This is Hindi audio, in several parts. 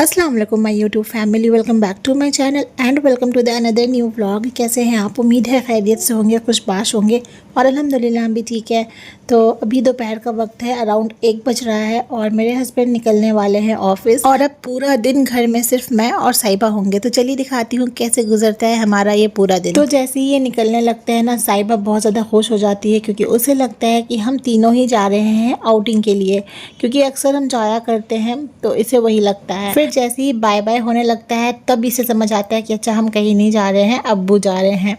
अस्सलाम वालेकुम my YouTube family, welcome back to my channel and welcome to the another new vlog. कैसे हैं आप? उम्मीद है खैरियत से होंगे, खुशबाश होंगे और अल्हम्दुलिल्लाह हम भी ठीक है। तो अभी दोपहर का वक्त है, अराउंड 1 बज रहा है और मेरे हस्बैंड निकलने वाले हैं ऑफिस और अब पूरा दिन घर में सिर्फ मैं और साहिबा होंगे। तो चलिए दिखाती हूँ कैसे गुजरता है हमारा ये पूरा दिन। तो जैसे ही ये निकलने लगते हैं ना, साहिबा बहुत ज़्यादा खुश हो जाती है क्योंकि उसे लगता है कि हम तीनों ही जा रहे हैं आउटिंग के लिए, क्योंकि अक्सर हम जाया करते हैं तो इसे वही लगता है। फिर जैसे ही बाय बाय होने लगता है तब इसे समझ आता है कि अच्छा हम कहीं नहीं जा रहे हैं, अब्बू जा रहे हैं।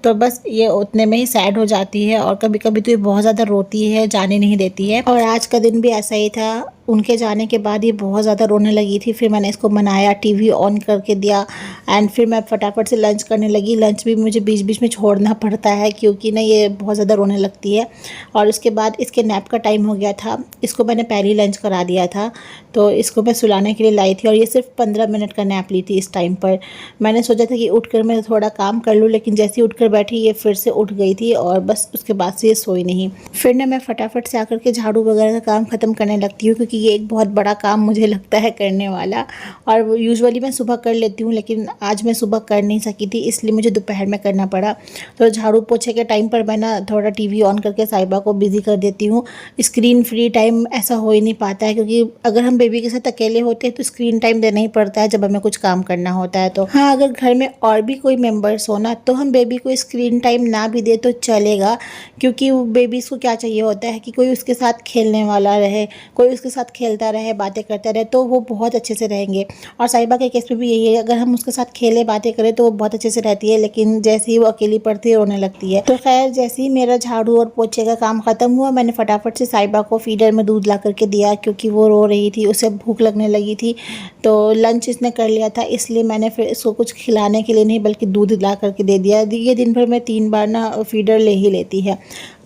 तो बस ये उतने में ही सैड हो जाती है और कभी कभी तो ये बहुत ज़्यादा रोती है, जाने नहीं देती है। और आज का दिन भी ऐसा ही था। उनके जाने के बाद ये बहुत ज़्यादा रोने लगी थी। फिर मैंने इसको मनाया, टीवी ऑन करके दिया एंड फिर मैं फटाफट से लंच करने लगी। लंच भी मुझे बीच बीच में छोड़ना पड़ता है क्योंकि ना ये बहुत ज़्यादा रोने लगती है। और उसके बाद इसके नैप का टाइम हो गया था। इसको मैंने पहले लंच करा दिया था तो इसको मैं सुलाने के लिए लाई थी और ये सिर्फ 15 मिनट का नैप ली थी। इस टाइम पर मैंने सोचा था कि उठकर मैं थोड़ा काम कर लूँ, लेकिन जैसे ही उठकर बैठी ये फिर से उठ गई थी और बस उसके बाद से ये सोई नहीं। फिर ना मैं फटाफट से आकर के झाड़ू वगैरह का काम ख़त्म करने लगती हूँ क्योंकि ये एक बहुत बड़ा काम मुझे लगता है करने वाला। और यूजुअली मैं सुबह कर लेती हूँ लेकिन आज मैं सुबह कर नहीं सकी थी, इसलिए मुझे दोपहर में करना पड़ा। तो झाड़ू पोछे के टाइम पर मैं ना थोड़ा टीवी ऑन करके साहिबा को बिज़ी कर देती हूँ। स्क्रीन फ्री टाइम ऐसा हो ही नहीं पाता है क्योंकि अगर हम बेबी के साथ अकेले होते हैं तो स्क्रीन टाइम देना ही पड़ता है जब हमें कुछ काम करना होता है। तो हाँ, अगर घर में और भी कोई मेंबर्स हो ना तो हम बेबी को स्क्रीन टाइम ना भी दे तो चलेगा, क्योंकि बेबीज़ को क्या चाहिए होता है कि कोई उसके साथ खेलने वाला रहे, कोई उसके साथ खेलता रहे, बातें करता रहे, तो वो बहुत अच्छे से रहेंगे। और साहिबा के केस में भी यही है, अगर हम उसके साथ खेले बातें करें तो वो बहुत अच्छे से रहती है, लेकिन जैसे ही वो अकेली पड़ती है रोने लगती है। तो खैर जैसे ही मेरा झाड़ू और पोछे का काम ख़त्म हुआ, मैंने फटाफट से साहिबा को फीडर में दूध ला करके दिया क्योंकि वो रो रही थी, उसे भूख लगने लगी थी। तो लंच इसने कर लिया था, इसलिए मैंने फिर इसको कुछ खिलाने के लिए नहीं बल्कि दूध ला करके दे दिया। ये दिन भर में 3 बार ना फीडर ले ही लेती है।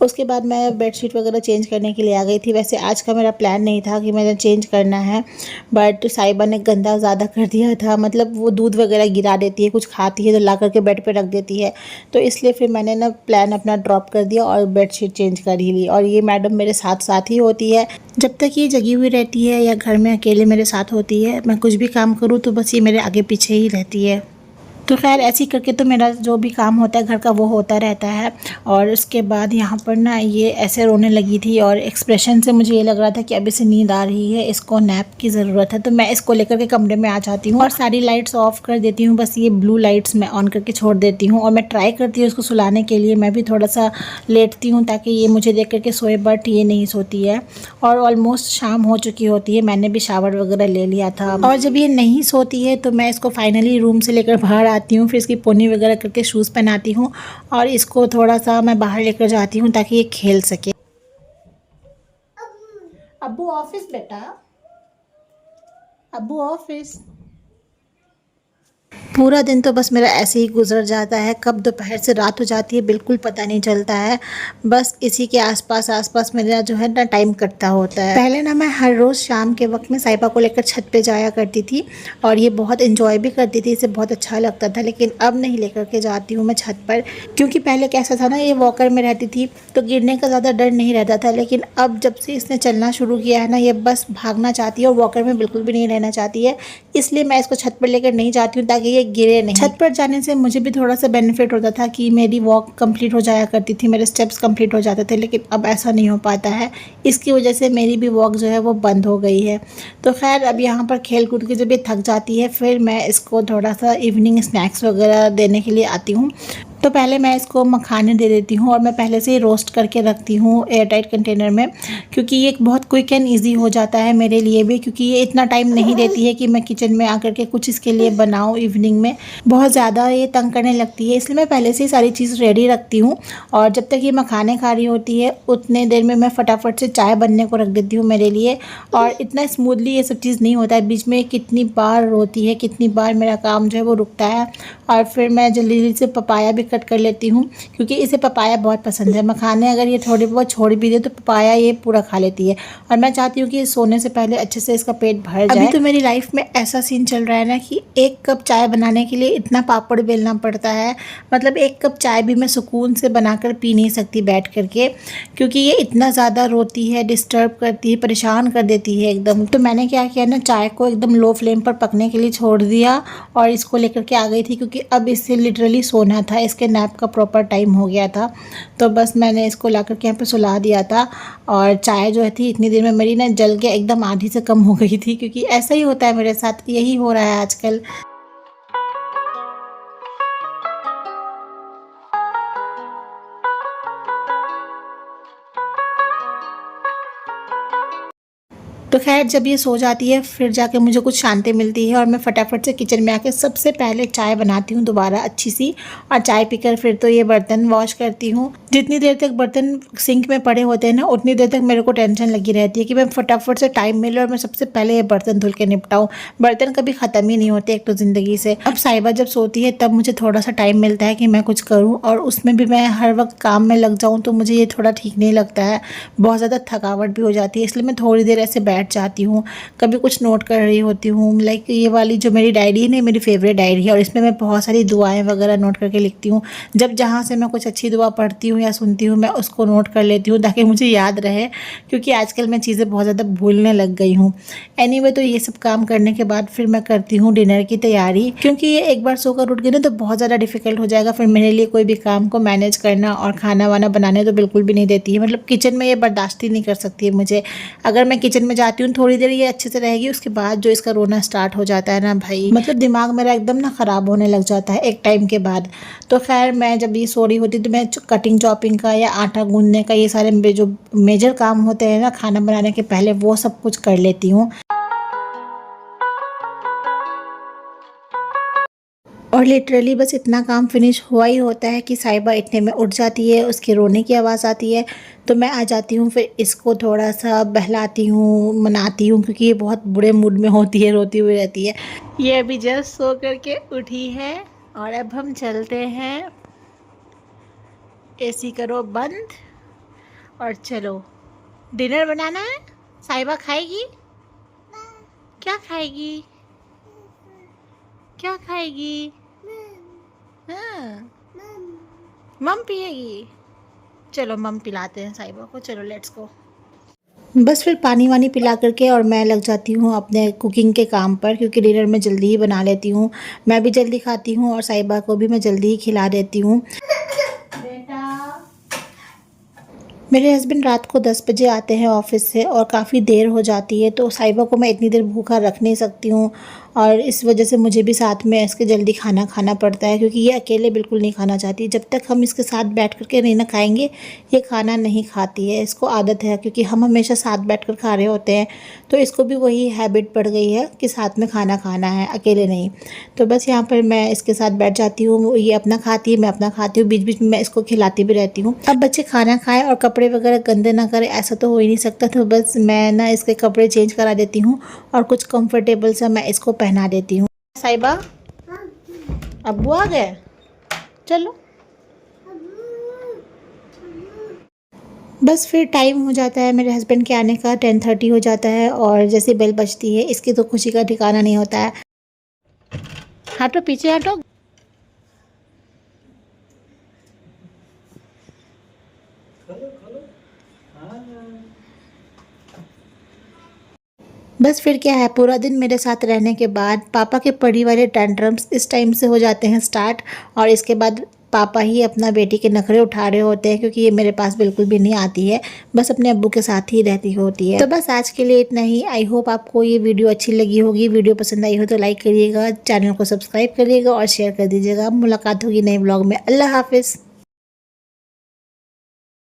उसके बाद मैं बेडशीट वगैरह चेंज करने के लिए आ गई थी। वैसे आज का मेरा प्लान नहीं था कि मैंने चेंज करना है, बट साहिबा ने गंदा ज़्यादा कर दिया था। मतलब वो दूध वगैरह गिरा देती है, कुछ खाती है तो ला करके बेड पे रख देती है, तो इसलिए फिर मैंने ना प्लान अपना ड्रॉप कर दिया और बेडशीट चेंज कर ही ली। और ये मैडम मेरे साथ साथ ही होती है, जब तक ये जगी हुई रहती है या घर में अकेले मेरे साथ होती है, मैं कुछ भी काम करूँ तो बस ये मेरे आगे पीछे ही रहती है। तो खैर ऐसे ही करके तो मेरा जो भी काम होता है घर का वो होता रहता है। और उसके बाद यहाँ पर ना ये ऐसे रोने लगी थी और एक्सप्रेशन से मुझे ये लग रहा था कि अब इसे नींद आ रही है, इसको नैप की ज़रूरत है। तो मैं इसको लेकर के कमरे में आ जाती हूँ और सारी लाइट्स ऑफ कर देती हूँ, बस ये ब्लू लाइट्स मैं ऑन करके छोड़ देती हूँ। और मैं ट्राई करती हूँ इसको सुलाने के लिए, मैं भी थोड़ा सा लेटती हूँ ताकि ये मुझे देख करके सोए, बट ये नहीं सोती है। और ऑलमोस्ट शाम हो चुकी होती है, मैंने भी शावर वगैरह ले लिया था। और जब ये नहीं सोती है तो मैं इसको फाइनली रूम से लेकर बाहर आती हूँ, फिर इसकी पोनी वगैरह करके शूज़ पहनाती हूँ और इसको थोड़ा सा मैं बाहर लेकर जाती हूँ ताकि ये खेल सके। अब्बू ऑफिस बेटा, अब्बू ऑफिस। पूरा दिन तो बस मेरा ऐसे ही गुजर जाता है, कब दोपहर से रात हो जाती है बिल्कुल पता नहीं चलता है। बस इसी के आसपास मेरा जो है ना टाइम कटता होता है। पहले ना मैं हर रोज़ शाम के वक्त में साहिबा को लेकर छत पे जाया करती थी और ये बहुत एंजॉय भी करती थी, इसे बहुत अच्छा लगता था। लेकिन अब नहीं लेकर के जाती हूँ मैं छत पर, क्योंकि पहले कैसा था ना, ये वॉकर में रहती थी तो गिरने का ज़्यादा डर नहीं रहता था। लेकिन अब जब से इसने चलना शुरू किया है ना, ये बस भागना चाहती है और वॉकर में बिल्कुल भी नहीं रहना चाहती है, इसलिए मैं इसको छत पर लेकर नहीं जाती हूँ ताकि ये गिरे नहीं। छत पर जाने से मुझे भी थोड़ा सा बेनिफिट होता था कि मेरी वॉक कंप्लीट हो जाया करती थी, मेरे स्टेप्स कंप्लीट हो जाते थे, लेकिन अब ऐसा नहीं हो पाता है। इसकी वजह से मेरी भी वॉक जो है वो बंद हो गई है। तो खैर अब यहाँ पर खेल कूद के जब ये थक जाती है फिर मैं इसको थोड़ा सा इवनिंग स्नैक्स वगैरह देने के लिए आती हूँ। तो पहले मैं इसको मखाने दे देती हूँ और मैं पहले से ही रोस्ट करके रखती हूँ एयर टाइट कंटेनर में, क्योंकि ये बहुत क्विक एंड इजी हो जाता है मेरे लिए भी, क्योंकि ये इतना टाइम नहीं देती है कि मैं किचन में आकर के कुछ इसके लिए बनाऊँ। इवनिंग में बहुत ज़्यादा ये तंग करने लगती है, इसलिए मैं पहले से ही सारी चीज़ रेडी रखती हूँ। और जब तक ये मखाने खा रही होती है उतने देर में मैं फटाफट से चाय बनने को रख देती हूँ मेरे लिए। और इतना स्मूथली ये सब चीज़ नहीं होता है, बीच में कितनी बार रोती है, कितनी बार मेरा काम जो है वो रुकता है। और फिर मैं जल्दी जल्दी से पपाया भी कट कर लेती हूँ क्योंकि इसे पपाया बहुत पसंद है। मखाने अगर ये थोड़े बहुत छोड़ भी दे तो पपाया ये पूरा खा लेती है और मैं चाहती हूँ कि सोने से पहले अच्छे से इसका पेट भर जाए। अभी तो मेरी लाइफ में ऐसा सीन चल रहा है ना कि 1 कप चाय बनाने के लिए इतना पापड़ बेलना पड़ता है, मतलब 1 कप चाय भी मैं सुकून से बनाकर पी नहीं सकती बैठ करके, क्योंकि ये इतना ज़्यादा रोती है, डिस्टर्ब करती है, परेशान कर देती है एकदम। तो मैंने क्या किया ना, चाय को एकदम लो फ्लेम पर पकने के लिए छोड़ दिया और इसको लेकर के आ गई थी क्योंकि अब इससे लिटरली सोना था, इसके नैप का प्रॉपर टाइम हो गया था। तो बस मैंने इसको ला करके यहाँ पे सुला दिया था और चाय जो थी इतनी देर में मेरी ना जल के एकदम आधी से कम हो गई थी, क्योंकि ऐसा ही होता है मेरे साथ, यही हो रहा है आजकल। तो खैर जब ये सो जाती है फिर जाके मुझे कुछ शांति मिलती है और मैं फटाफट से किचन में आके सबसे पहले चाय बनाती हूँ दोबारा अच्छी सी, और चाय पीकर फिर तो ये बर्तन वॉश करती हूँ। जितनी देर तक बर्तन सिंक में पड़े होते हैं ना उतनी देर तक मेरे को टेंशन लगी रहती है कि मैं फटाफट से टाइम मिले और मैं सबसे पहले ये बर्तन धुल के निपटाऊँ। बर्तन कभी ख़त्म ही नहीं होते एक तो ज़िंदगी से। अब साहिबा जब सोती है तब मुझे थोड़ा सा टाइम मिलता है कि मैं कुछ करूँ, और उसमें भी मैं हर वक्त काम में लग जाऊँ तो मुझे ये थोड़ा ठीक नहीं लगता है, बहुत ज़्यादा थकावट भी हो जाती है। इसलिए मैं थोड़ी देर ऐसे बैठ जाती हूँ, कभी कुछ नोट कर रही होती हूँ। लाइक ये वाली जो मेरी डायरी है ना, मेरी फेवरेट डायरी है और इसमें मैं बहुत सारी दुआएं वगैरह नोट करके लिखती हूँ। जब जहाँ से मैं कुछ अच्छी दुआ पढ़ती हूँ या सुनती हूँ मैं उसको नोट कर लेती हूँ ताकि मुझे याद रहे, क्योंकि आजकल मैं चीज़ें बहुत ज़्यादा भूलने लग गई हूँ। एनीवे तो ये सब काम करने के बाद फिर मैं करती हूँ डिनर की तैयारी, क्योंकि ये एक बार सोकर उठ गई ना तो बहुत ज़्यादा डिफिकल्ट हो जाएगा फिर मेरे लिए कोई भी काम को मैनेज करना, और खाना वाना बनाने तो बिल्कुल भी नहीं देती है। मतलब किचन में ये बर्दाश्त ही नहीं कर सकती है मुझे। अगर मैं किचन में जाती हूँ थोड़ी देर ये अच्छे से रहेगी, उसके बाद जो इसका रोना स्टार्ट हो जाता है ना भाई, मतलब दिमाग मेरा एकदम ना ख़राब होने लग जाता है एक टाइम के बाद। तो खैर मैं जब ये सो रही होती तो मैं कटिंग चॉपिंग का या आटा गूंदने का, ये सारे जो मेजर काम होते हैं ना खाना बनाने के पहले, वो सब कुछ कर लेती हूँ। और लिटरली बस इतना काम फिनिश हुआ ही होता है कि साहिबा इतने में उठ जाती है, उसके रोने की आवाज़ आती है तो मैं आ जाती हूँ, फिर इसको थोड़ा सा बहलाती हूँ, मनाती हूँ, क्योंकि ये बहुत बुरे मूड में होती है, रोती हुई रहती है। ये अभी जस्ट सो करके उठी है और अब हम चलते हैं। एसी करो बंद और चलो डिनर बनाना है। साहिबा खाएगी? क्या खाएगी? क्या खाएगी? हाँ, मम पिएगी। चलो मम पिलाते हैं साहिबा को, चलो लेट्स गो। बस फिर पानी वानी पिला करके और मैं लग जाती हूँ अपने कुकिंग के काम पर, क्योंकि डिनर मैं जल्दी ही बना लेती हूँ। मैं भी जल्दी खाती हूँ और साहिबा को भी मैं जल्दी ही खिला देती हूँ। बेटा, मेरे हस्बैंड रात को 10 बजे आते हैं ऑफिस से और काफ़ी देर हो जाती है, तो साहिबा को मैं इतनी देर भूखा रख नहीं सकती हूँ और इस वजह से मुझे भी साथ में इसके जल्दी खाना खाना पड़ता है, क्योंकि ये अकेले बिल्कुल नहीं खाना चाहती। जब तक हम इसके साथ बैठ कर के नहीं ना खाएंगे ये खाना नहीं खाती है। इसको आदत है, क्योंकि हम हमेशा साथ बैठ कर खा रहे होते हैं, तो इसको भी वही हैबिट पड़ गई है कि साथ में खाना खाना है, अकेले नहीं। तो बस यहाँ पर मैं इसके साथ बैठ जाती हूँ, ये अपना खाती है, मैं अपना खाती हूँ, बीच बीच में मैं इसको खिलाती भी रहती हूँ। अब बच्चे खाना खाएं और कपड़े वगैरह गंदे ना करें ऐसा तो हो ही नहीं सकता, तो बस मैं ना इसके कपड़े चेंज करा देती हूँ और कुछ कंफर्टेबल सा मैं इसको पहना देती हूँ। साहिबा, अब्बू आ गए, चलो। बस फिर टाइम हो जाता है मेरे हस्बैंड के आने का, 10:30 हो जाता है और जैसे बेल बजती है इसकी तो खुशी का ठिकाना नहीं होता है। हटो पीछे हटो। बस फिर क्या है, पूरा दिन मेरे साथ रहने के बाद पापा के पड़ी वाले टेंट्रम्स इस टाइम से हो जाते हैं स्टार्ट, और इसके बाद पापा ही अपना बेटी के नखरे उठा रहे होते हैं, क्योंकि ये मेरे पास बिल्कुल भी नहीं आती है, बस अपने अब्बू के साथ ही रहती होती है। तो बस आज के लिए इतना ही। आई होप आपको ये वीडियो अच्छी लगी होगी। वीडियो पसंद आई हो तो लाइक करिएगा, चैनल को सब्सक्राइब करिएगा और शेयर कर दीजिएगा। मुलाकात होगी नए ब्लॉग में। अल्लाह हाफिज़।